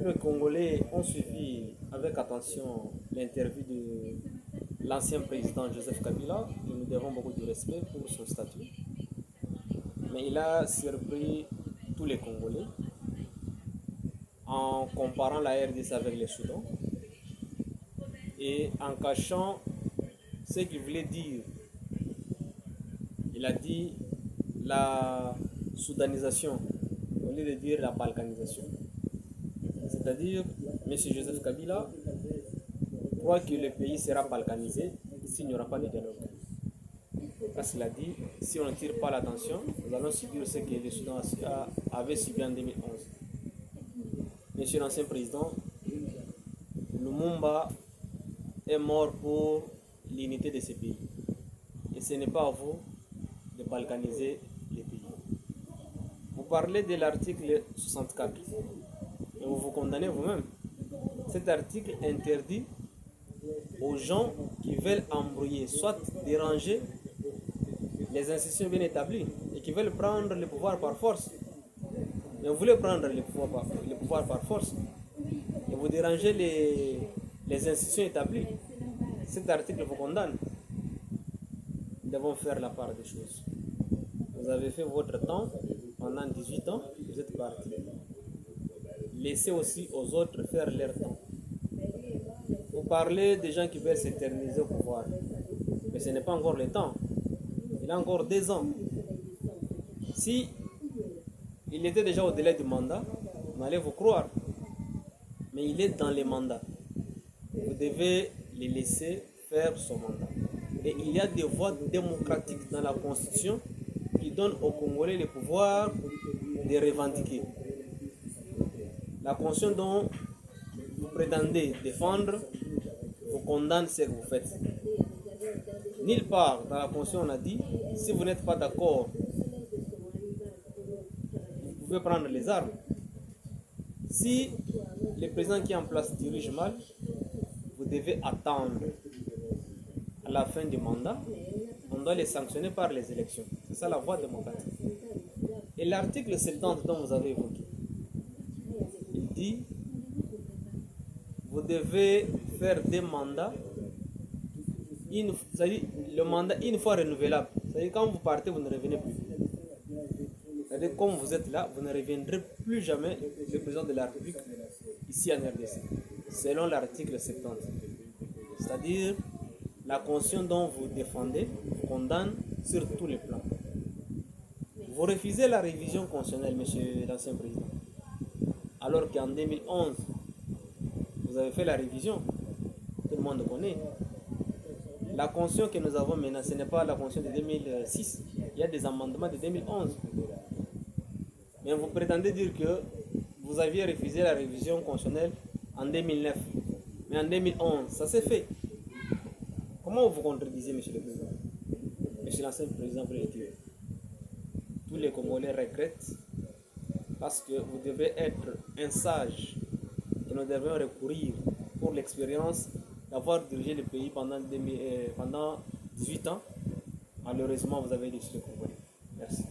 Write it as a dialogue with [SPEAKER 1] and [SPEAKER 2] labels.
[SPEAKER 1] Les Congolais ont suivi avec attention l'interview de l'ancien président Joseph Kabila et nous devons beaucoup de respect pour son statut. Mais il a surpris tous les Congolais en comparant la RDC avec le Soudan et en cachant ce qu'il voulait dire. Il a dit la soudanisation au lieu de dire la balkanisation. C'est-à-dire, M. Joseph Kabila croit que le pays sera balkanisé s'il n'y aura pas de dialogue. Parce qu'il a dit, si on ne tire pas l'attention, nous allons subir ce que le Soudan avait subi en 2011. Monsieur l'ancien président, Lumumba est mort pour l'unité de ce pays. Et ce n'est pas à vous de balkaniser les pays. Vous parlez de l'article 64 et vous vous condamnez vous-même. Cet article interdit aux gens qui veulent embrouiller, soit déranger les institutions bien établies et qui veulent prendre le pouvoir par force. Mais vous voulez prendre le pouvoir par force et vous dérangez les institutions établies. Cet article vous condamne. Nous devons faire la part des choses. Vous avez fait votre temps pendant 18 ans, vous êtes parti. Laissez aussi aux autres faire leur temps. Vous parlez des gens qui veulent s'éterniser au pouvoir, mais ce n'est pas encore le temps. Il a encore 2 ans. Si il était déjà au délai du mandat, on allait vous croire. Mais il est dans les mandats. Vous devez les laisser faire son mandat. Et il y a des voies démocratiques dans la Constitution qui donnent aux Congolais le pouvoir de revendiquer. La Constitution dont vous prétendez défendre vous condamne ce que vous faites. Nulle part dans la Constitution on a dit, si vous n'êtes pas d'accord, vous pouvez prendre les armes. Si le président qui est en place dirige mal, vous devez attendre à la fin du mandat. On doit les sanctionner par les élections. C'est ça la voie démocratique. Et l'article 70 dont vous avez évoqué, il dit, vous devez faire des mandats, c'est-à-dire le mandat une fois renouvelable. C'est-à-dire quand vous partez, vous ne revenez plus. C'est-à-dire comme vous êtes là, vous ne reviendrez plus jamais le président de la République ici en RDC, selon l'article 70. C'est-à-dire la Constitution dont vous défendez vous condamne sur tous les plans. Vous refusez la révision constitutionnelle, monsieur l'ancien président, alors qu'en 2011, vous avez fait la révision. Tout le monde connaît. La Constitution que nous avons maintenant, ce n'est pas la Constitution de 2006. Il y a des amendements de 2011. Mais vous prétendez dire que vous aviez refusé la révision constitutionnelle en 2009. Mais en 2011, ça s'est fait. Comment vous contredisez, monsieur le président? Monsieur l'ancien président, vous l'avez dit. Tous les Congolais regrettent parce que vous devez être un sage et nous devons recourir pour l'expérience d'avoir dirigé le pays pendant 18 ans. Malheureusement, vous avez déçu le Congolais. Merci.